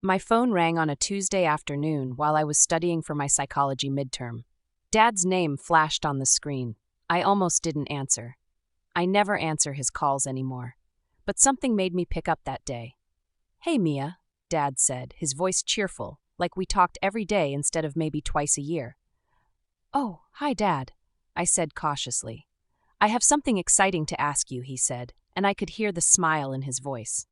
My phone rang on a Tuesday afternoon while I was studying for my psychology midterm. Dad's name flashed on the screen. I almost didn't answer. I never answer his calls anymore. But something made me pick up that day. "Hey, Mia," Dad said, his voice cheerful, like we talked every day instead of maybe twice a year. "Oh, hi, Dad," I said cautiously. "I have something exciting to ask you," he said, and I could hear the smile in his voice.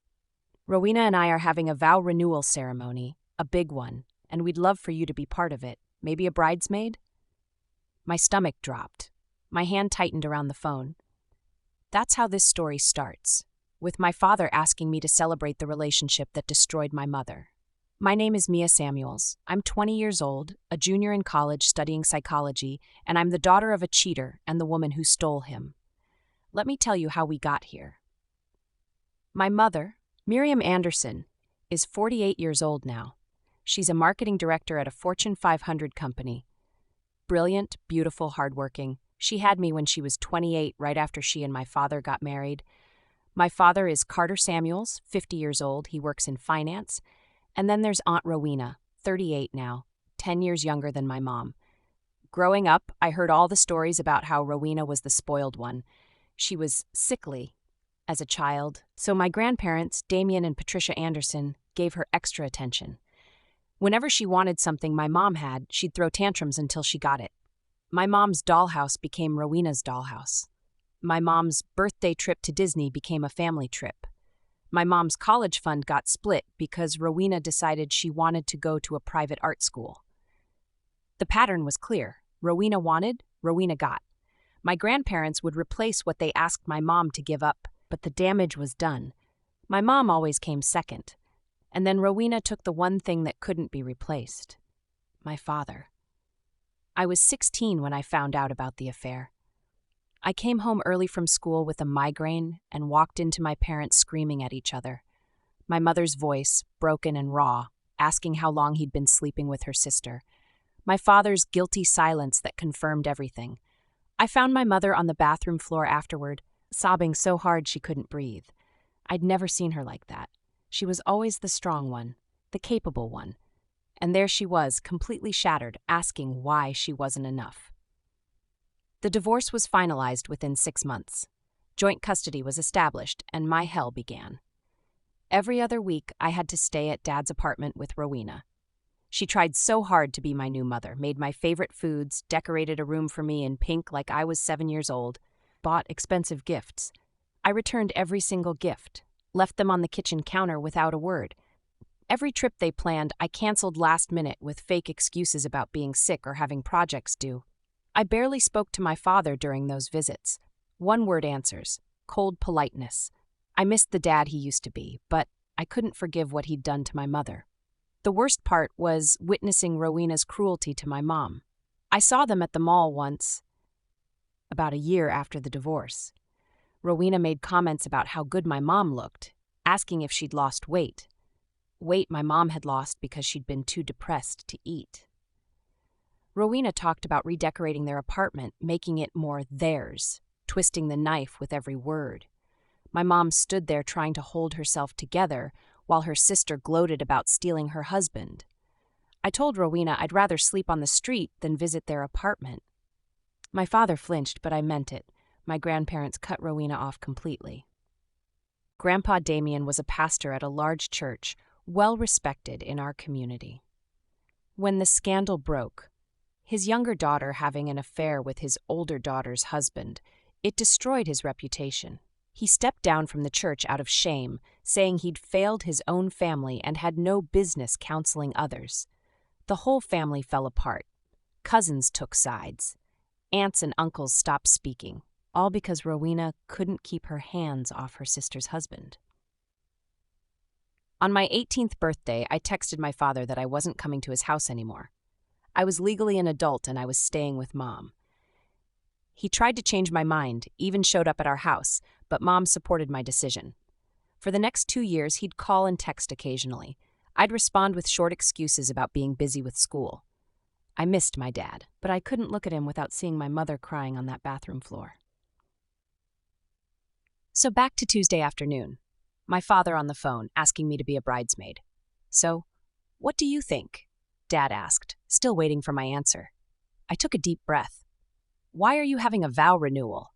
"Rowena and I are having a vow renewal ceremony, a big one, and we'd love for you to be part of it. Maybe a bridesmaid?" My stomach dropped. My hand tightened around the phone. That's how this story starts, with my father asking me to celebrate the relationship that destroyed my mother. My name is Mia Samuels. I'm 20 years old, a junior in college studying psychology, and I'm the daughter of a cheater and the woman who stole him. Let me tell you how we got here. My mother, Miriam Anderson, is 48 years old now. She's a marketing director at a Fortune 500 company. Brilliant, beautiful, hardworking. She had me when she was 28, right after she and my father got married. My father is Carter Samuels, 50 years old. He works in finance. And then there's Aunt Rowena, 38 now, 10 years younger than my mom. Growing up, I heard all the stories about how Rowena was the spoiled one. She was sickly as a child, so my grandparents, Damien and Patricia Anderson, gave her extra attention. Whenever she wanted something my mom had, she'd throw tantrums until she got it. My mom's dollhouse became Rowena's dollhouse. My mom's birthday trip to Disney became a family trip. My mom's college fund got split because Rowena decided she wanted to go to a private art school. The pattern was clear. Rowena wanted, Rowena got. My grandparents would replace what they asked my mom to give up, but the damage was done. My mom always came second. And then Rowena took the one thing that couldn't be replaced. My father. I was 16 when I found out about the affair. I came home early from school with a migraine and walked into my parents screaming at each other. My mother's voice, broken and raw, asking how long he'd been sleeping with her sister. My father's guilty silence that confirmed everything. I found my mother on the bathroom floor afterward, sobbing so hard she couldn't breathe. I'd never seen her like that. She was always the strong one, the capable one. And there she was, completely shattered, asking why she wasn't enough. The divorce was finalized within 6 months. Joint custody was established, and my hell began. Every other week, I had to stay at Dad's apartment with Rowena. She tried so hard to be my new mother, made my favorite foods, decorated a room for me in pink like I was 7 years old, bought expensive gifts. I returned every single gift, left them on the kitchen counter without a word. Every trip they planned, I canceled last minute with fake excuses about being sick or having projects due. I barely spoke to my father during those visits. One-word answers, cold politeness. I missed the dad he used to be, but I couldn't forgive what he'd done to my mother. The worst part was witnessing Rowena's cruelty to my mom. I saw them at the mall once, about a year after the divorce. Rowena made comments about how good my mom looked, asking if she'd lost weight. Weight my mom had lost because she'd been too depressed to eat. Rowena talked about redecorating their apartment, making it more theirs, twisting the knife with every word. My mom stood there trying to hold herself together while her sister gloated about stealing her husband. I told Rowena I'd rather sleep on the street than visit their apartment. My father flinched, but I meant it. My grandparents cut Rowena off completely. Grandpa Damien was a pastor at a large church, well respected in our community. When the scandal broke, his younger daughter having an affair with his older daughter's husband, it destroyed his reputation. He stepped down from the church out of shame, saying he'd failed his own family and had no business counseling others. The whole family fell apart. Cousins took sides. Aunts and uncles stopped speaking, all because Rowena couldn't keep her hands off her sister's husband. On my 18th birthday, I texted my father that I wasn't coming to his house anymore. I was legally an adult and I was staying with Mom. He tried to change my mind, even showed up at our house, but Mom supported my decision. For the next 2 years, he'd call and text occasionally. I'd respond with short excuses about being busy with school. I missed my dad, but I couldn't look at him without seeing my mother crying on that bathroom floor. So back to Tuesday afternoon. My father on the phone, asking me to be a bridesmaid. So, What do you think? Dad asked, still waiting for my answer. I took a deep breath. Why are you having a vow renewal?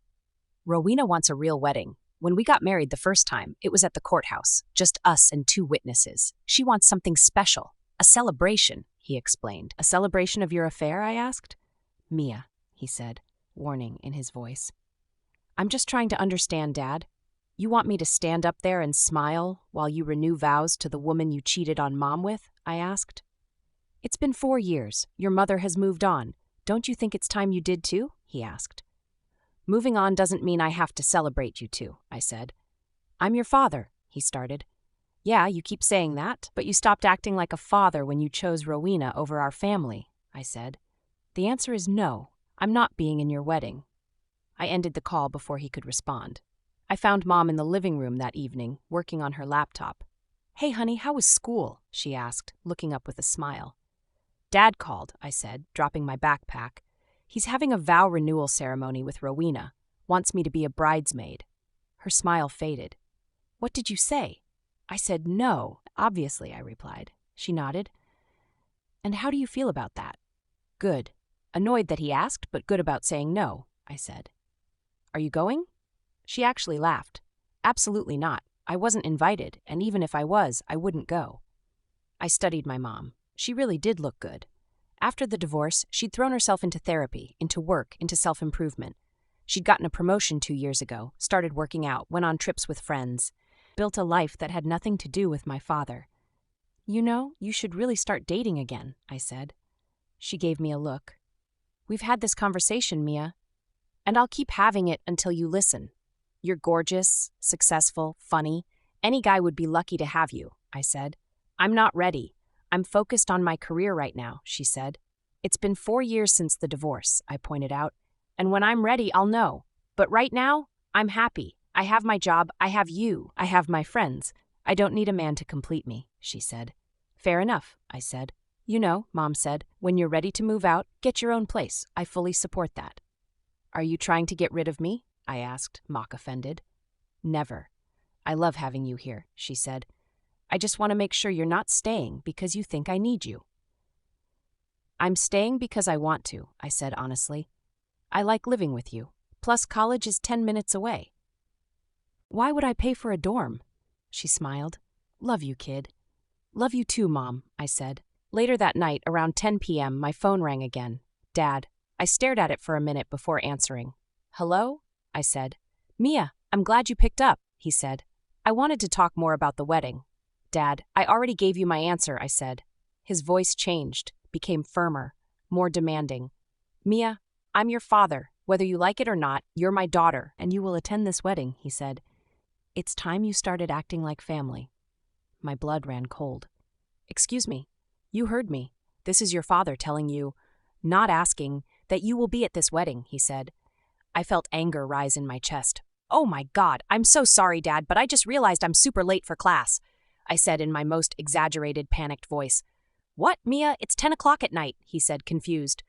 Rowena wants a real wedding. When we got married the first time, it was at the courthouse, just us and 2 witnesses. She wants something special, a celebration, he explained. A celebration of your affair, I asked. Mia, he said, warning in his voice. I'm just trying to understand, Dad. You want me to stand up there and smile while you renew vows to the woman you cheated on Mom with? I asked. It's been 4 years. Your mother has moved on. Don't you think it's time you did too? He asked. Moving on doesn't mean I have to celebrate you too, I said. I'm your father, he started. Yeah, you keep saying that, but you stopped acting like a father when you chose Rowena over our family, I said. The answer is no. I'm not being in your wedding. I ended the call before he could respond. I found Mom in the living room that evening, working on her laptop. Hey, honey, how was school? She asked, looking up with a smile. Dad called, I said, dropping my backpack. He's having a vow renewal ceremony with Rowena. Wants me to be a bridesmaid. Her smile faded. What did you say? I said no, obviously, I replied. She nodded. And how do you feel about that? Good. Annoyed that he asked, but good about saying no, I said. Are you going? She actually laughed. Absolutely not. I wasn't invited, and even if I was, I wouldn't go. I studied my mom. She really did look good. After the divorce, she'd thrown herself into therapy, into work, into self-improvement. She'd gotten a promotion 2 years ago, started working out, went on trips with friends, built a life that had nothing to do with my father. You know, you should really start dating again, I said. She gave me a look. We've had this conversation, Mia, and I'll keep having it until you listen. You're gorgeous, successful, funny. Any guy would be lucky to have you, I said. I'm not ready. I'm focused on my career right now, she said. It's been 4 years since the divorce, I pointed out, and when I'm ready, I'll know. But right now, I'm happy. I have my job, I have you, I have my friends. I don't need a man to complete me, she said. Fair enough, I said. You know, Mom said, when you're ready to move out, get your own place. I fully support that. Are you trying to get rid of me? I asked, mock offended. Never. I love having you here, she said. I just want to make sure you're not staying because you think I need you. I'm staying because I want to, I said honestly. I like living with you. Plus, college is 10 minutes away. Why would I pay for a dorm? She smiled. Love you, kid. Love you too, Mom, I said. Later that night, around 10 p.m., my phone rang again. Dad. I stared at it for a minute before answering. Hello? I said. Mia, I'm glad you picked up, he said. I wanted to talk more about the wedding. Dad, I already gave you my answer, I said. His voice changed, became firmer, more demanding. Mia, I'm your father. Whether you like it or not, you're my daughter, and you will attend this wedding, he said. It's time you started acting like family. My blood ran cold. Excuse me. You heard me. This is your father telling you, not asking, that you will be at this wedding, he said. I felt anger rise in my chest. Oh my God, I'm so sorry, Dad, but I just realized I'm super late for class, I said in my most exaggerated, panicked voice. What, Mia? It's 10 o'clock at night, he said, confused.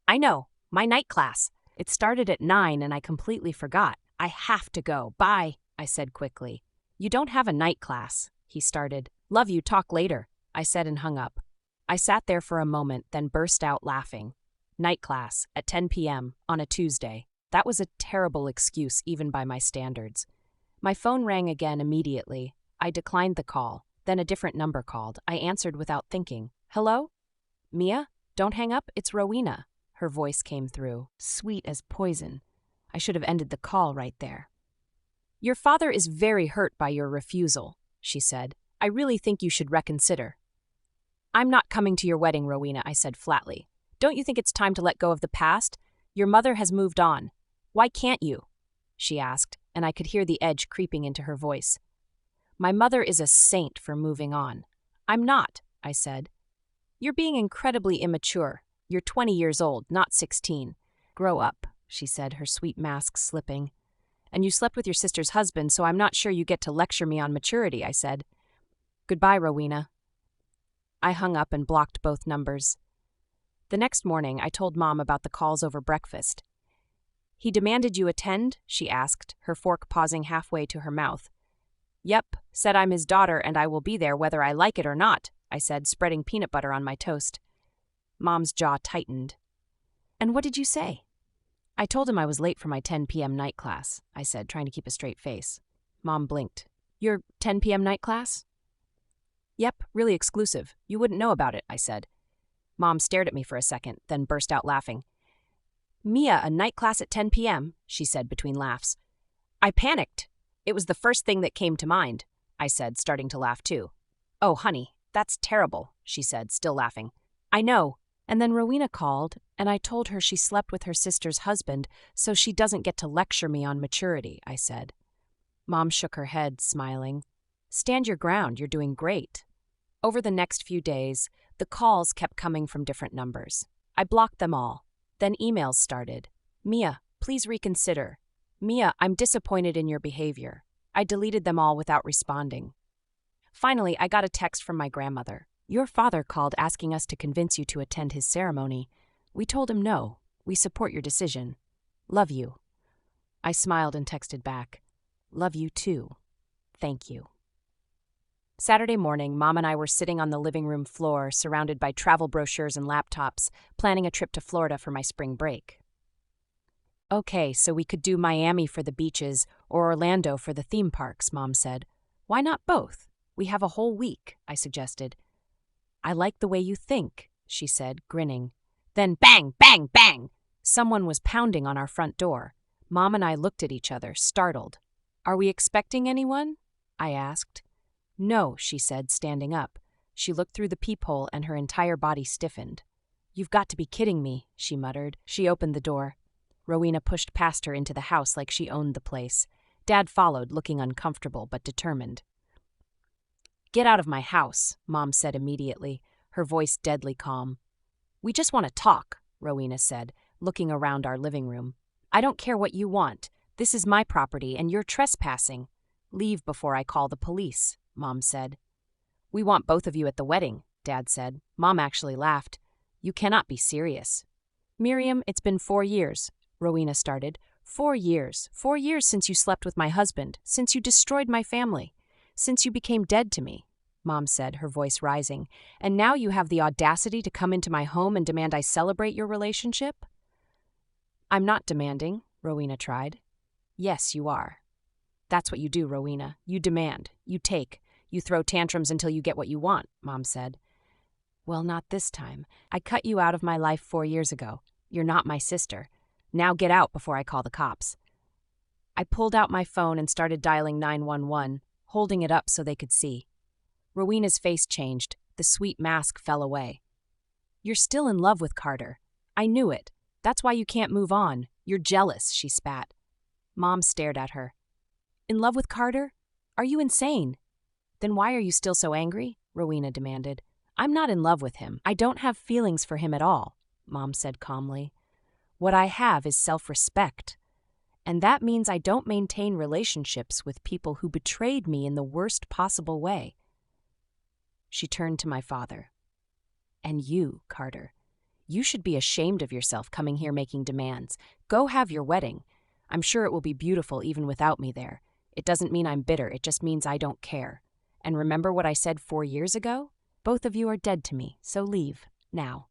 I know, my night class. It started at 9 and I completely forgot. I have to go. Bye, I said quickly. You don't have a night class, he started. Love you, talk later, I said and hung up. I sat there for a moment, then burst out laughing. Night class, at 10 p.m., on a Tuesday. That was a terrible excuse, even by my standards. My phone rang again immediately. I declined the call. Then a different number called. I answered without thinking. Hello? Mia? Don't hang up, it's Rowena. Her voice came through, sweet as poison. I should have ended the call right there. Your father is very hurt by your refusal, she said. I really think you should reconsider. I'm not coming to your wedding, Rowena, I said flatly. Don't you think it's time to let go of the past? Your mother has moved on. Why can't you? She asked, and I could hear the edge creeping into her voice. My mother is a saint for moving on. I'm not, I said. You're being incredibly immature. You're 20 years old, not 16. Grow up, she said, her sweet mask slipping. And you slept with your sister's husband, so I'm not sure you get to lecture me on maturity, I said. Goodbye, Rowena. I hung up and blocked both numbers. The next morning, I told Mom about the calls over breakfast. He demanded you attend? She asked, her fork pausing halfway to her mouth. Yep, said I'm his daughter and I will be there whether I like it or not, I said, spreading peanut butter on my toast. Mom's jaw tightened. And what did you say? I told him I was late for my 10 p.m. night class, I said, trying to keep a straight face. Mom blinked. Your 10 p.m. night class? Yep, really exclusive. You wouldn't know about it, I said. Mom stared at me for a second, then burst out laughing. Mia, a night class at 10 p.m., she said between laughs. I panicked. It was the first thing that came to mind, I said, starting to laugh too. Oh, honey, that's terrible, she said, still laughing. I know. And then Rowena called, and I told her she slept with her sister's husband, so she doesn't get to lecture me on maturity, I said. Mom shook her head, smiling. Stand your ground, you're doing great. Over the next few days, the calls kept coming from different numbers. I blocked them all. Then emails started. Mia, please reconsider. Mia, I'm disappointed in your behavior. I deleted them all without responding. Finally, I got a text from my grandmother. Your father called asking us to convince you to attend his ceremony. We told him no. We support your decision. Love you. I smiled and texted back. Love you too. Thank you. Saturday morning, Mom and I were sitting on the living room floor, surrounded by travel brochures and laptops, planning a trip to Florida for my spring break. Okay, so we could do Miami for the beaches or Orlando for the theme parks, Mom said. Why not both? We have a whole week, I suggested. I like the way you think, she said, grinning. Then bang, bang, bang! Someone was pounding on our front door. Mom and I looked at each other, startled. Are we expecting anyone? I asked. No, she said, standing up. She looked through the peephole and her entire body stiffened. You've got to be kidding me, she muttered. She opened the door. Rowena pushed past her into the house like she owned the place. Dad followed, looking uncomfortable but determined. Get out of my house, Mom said immediately, her voice deadly calm. We just want to talk, Rowena said, looking around our living room. I don't care what you want. This is my property and you're trespassing. Leave before I call the police, Mom said. We want both of you at the wedding, Dad said. Mom actually laughed. You cannot be serious. Miriam, it's been 4 years, Rowena started. 4 years. 4 years since you slept with my husband, since you destroyed my family. Since you became dead to me, Mom said, her voice rising, and now you have the audacity to come into my home and demand I celebrate your relationship? I'm not demanding, Rowena tried. Yes, you are. That's what you do, Rowena. You demand. You take. You throw tantrums until you get what you want, Mom said. Well, not this time. I cut you out of my life 4 years ago. You're not my sister. Now get out before I call the cops. I pulled out my phone and started dialing 911. Holding it up so they could see. Rowena's face changed. The sweet mask fell away. You're still in love with Carter. I knew it. That's why you can't move on. You're jealous, she spat. Mom stared at her. In love with Carter? Are you insane? Then why are you still so angry? Rowena demanded. I'm not in love with him. I don't have feelings for him at all, Mom said calmly. What I have is self-respect. And that means I don't maintain relationships with people who betrayed me in the worst possible way. She turned to my father. And you, Carter, you should be ashamed of yourself coming here making demands. Go have your wedding. I'm sure it will be beautiful even without me there. It doesn't mean I'm bitter, it just means I don't care. And remember what I said 4 years ago? Both of you are dead to me, so leave, now.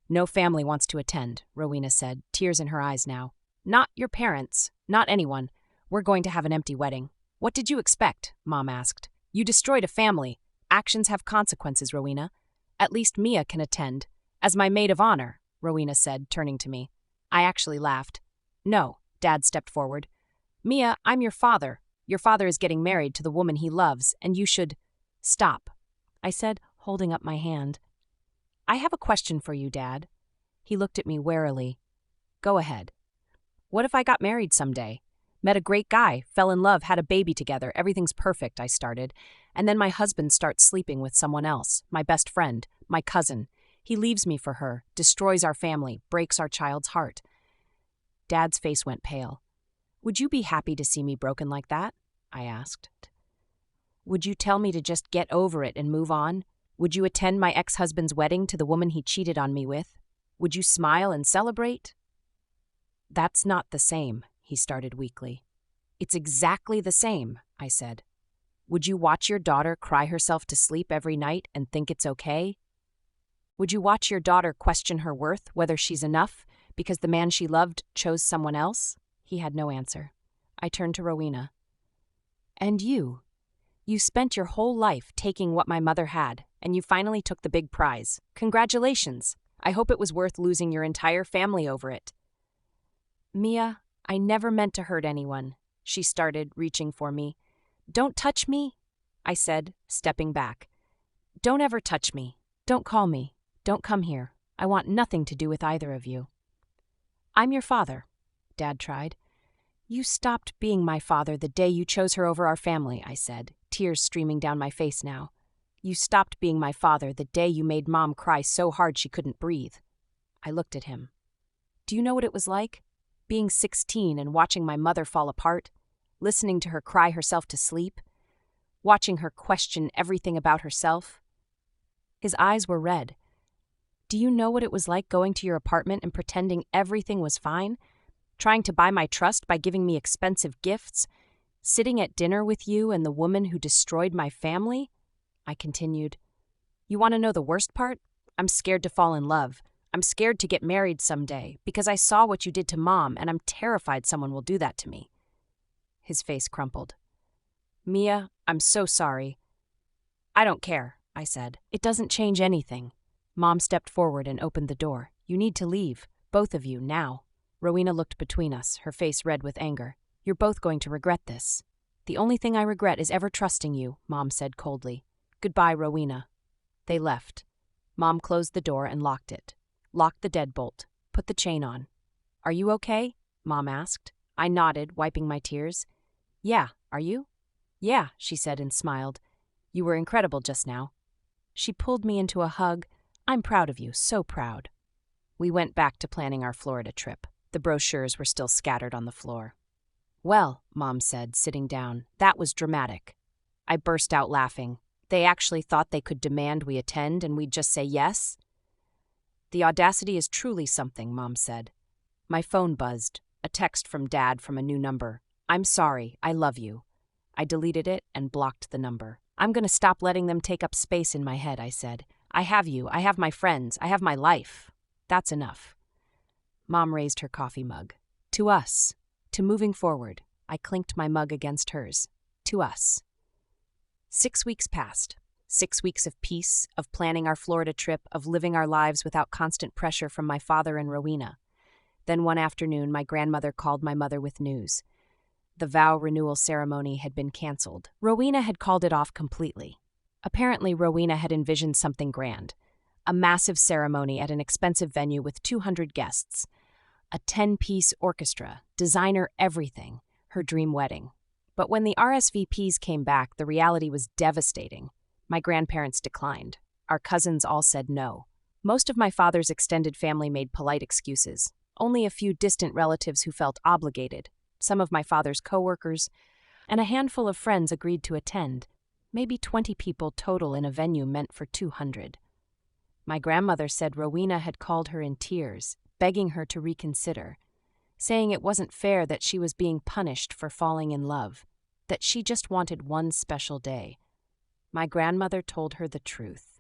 No family wants to attend, Rowena said, tears in her eyes now. Not your parents, not anyone. We're going to have an empty wedding. What did you expect? Mom asked. You destroyed a family. Actions have consequences, Rowena. At least Mia can attend. As my maid of honor, Rowena said, turning to me. I actually laughed. No, Dad stepped forward. Mia, I'm your father. Your father is getting married to the woman he loves, and you should... Stop, I said, holding up my hand. I have a question for you, Dad. He looked at me warily. Go ahead. What if I got married someday? Met a great guy, fell in love, had a baby together, everything's perfect, I started. And then my husband starts sleeping with someone else, my best friend, my cousin. He leaves me for her, destroys our family, breaks our child's heart. Dad's face went pale. Would you be happy to see me broken like that? I asked. Would you tell me to just get over it and move on? Would you attend my ex-husband's wedding to the woman he cheated on me with? Would you smile and celebrate? That's not the same, he started weakly. It's exactly the same, I said. Would you watch your daughter cry herself to sleep every night and think it's okay? Would you watch your daughter question her worth, whether she's enough, because the man she loved chose someone else? He had no answer. I turned to Rowena. And you? You spent your whole life taking what my mother had, and you finally took the big prize. Congratulations. I hope it was worth losing your entire family over it. Mia, I never meant to hurt anyone, she started, reaching for me. Don't touch me, I said, stepping back. Don't ever touch me. Don't call me. Don't come here. I want nothing to do with either of you. I'm your father, Dad tried. You stopped being my father the day you chose her over our family, I said, tears streaming down my face now. You stopped being my father the day you made Mom cry so hard she couldn't breathe. I looked at him. Do you know what it was like? Being 16 and watching my mother fall apart, listening to her cry herself to sleep, watching her question everything about herself. His eyes were red. Do you know what it was like going to your apartment and pretending everything was fine? Trying to buy my trust by giving me expensive gifts? Sitting at dinner with you and the woman who destroyed my family? I continued. You want to know the worst part? I'm scared to fall in love. I'm scared to get married someday because I saw what you did to Mom and I'm terrified someone will do that to me. His face crumpled. Mia, I'm so sorry. I don't care, I said. It doesn't change anything. Mom stepped forward and opened the door. You need to leave, both of you, now. Rowena looked between us, her face red with anger. You're both going to regret this. The only thing I regret is ever trusting you, Mom said coldly. Goodbye, Rowena. They left. Mom closed the door and locked it. Locked the deadbolt. Put the chain on. Are you okay? Mom asked. I nodded, wiping my tears. Yeah, are you? Yeah, she said and smiled. You were incredible just now. She pulled me into a hug. I'm proud of you, so proud. We went back to planning our Florida trip. The brochures were still scattered on the floor. Well, Mom said, sitting down, that was dramatic. I burst out laughing. They actually thought they could demand we attend and we'd just say yes? The audacity is truly something, Mom said. My phone buzzed. A text from Dad from a new number. I'm sorry, I love you. I deleted it and blocked the number. I'm going to stop letting them take up space in my head, I said. I have you, I have my friends, I have my life. That's enough. Mom raised her coffee mug. To us. To moving forward. I clinked my mug against hers. To us. 6 weeks passed. 6 weeks of peace, of planning our Florida trip, of living our lives without constant pressure from my father and Rowena. Then one afternoon, my grandmother called my mother with news. The vow renewal ceremony had been canceled. Rowena had called it off completely. Apparently, Rowena had envisioned something grand. A massive ceremony at an expensive venue with 200 guests. A 10-piece orchestra, designer everything, her dream wedding. But when the RSVPs came back, the reality was devastating. My grandparents declined. Our cousins all said no. Most of my father's extended family made polite excuses. Only a few distant relatives who felt obligated, some of my father's coworkers, and a handful of friends agreed to attend. Maybe 20 people total in a venue meant for 200. My grandmother said Rowena had called her in tears, begging her to reconsider, saying it wasn't fair that she was being punished for falling in love, that she just wanted one special day. My grandmother told her the truth.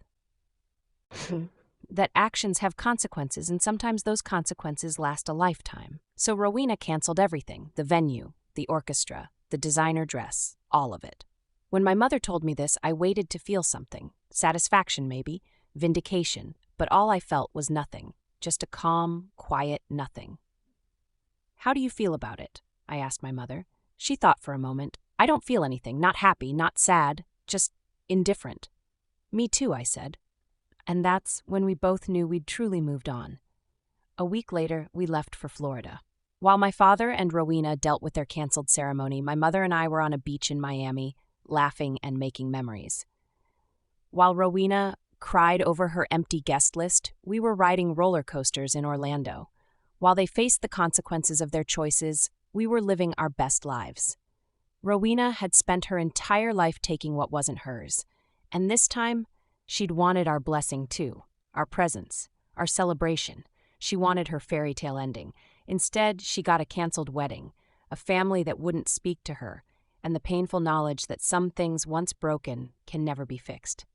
That actions have consequences, and sometimes those consequences last a lifetime. So Rowena canceled everything, the venue, the orchestra, the designer dress, all of it. When my mother told me this, I waited to feel something. Satisfaction, maybe, vindication, but all I felt was nothing, just a calm, quiet nothing. How do you feel about it? I asked my mother. She thought for a moment. I don't feel anything, not happy, not sad, just indifferent. Me too, I said. And that's when we both knew we'd truly moved on. A week later, we left for Florida. While my father and Rowena dealt with their canceled ceremony, my mother and I were on a beach in Miami, laughing and making memories. While Rowena cried over her empty guest list, we were riding roller coasters in Orlando. While they faced the consequences of their choices, we were living our best lives. Rowena had spent her entire life taking what wasn't hers, and this time, she'd wanted our blessing too, our presence, our celebration. She wanted her fairy tale ending. Instead, she got a canceled wedding, a family that wouldn't speak to her, and the painful knowledge that some things once broken can never be fixed.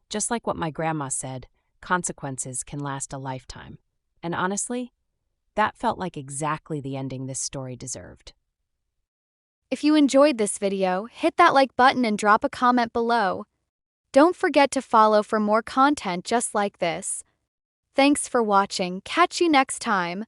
Just like what my grandma said, consequences can last a lifetime. And honestly, that felt like exactly the ending this story deserved. If you enjoyed this video, hit that like button and drop a comment below. Don't forget to follow for more content just like this. Thanks for watching. Catch you next time.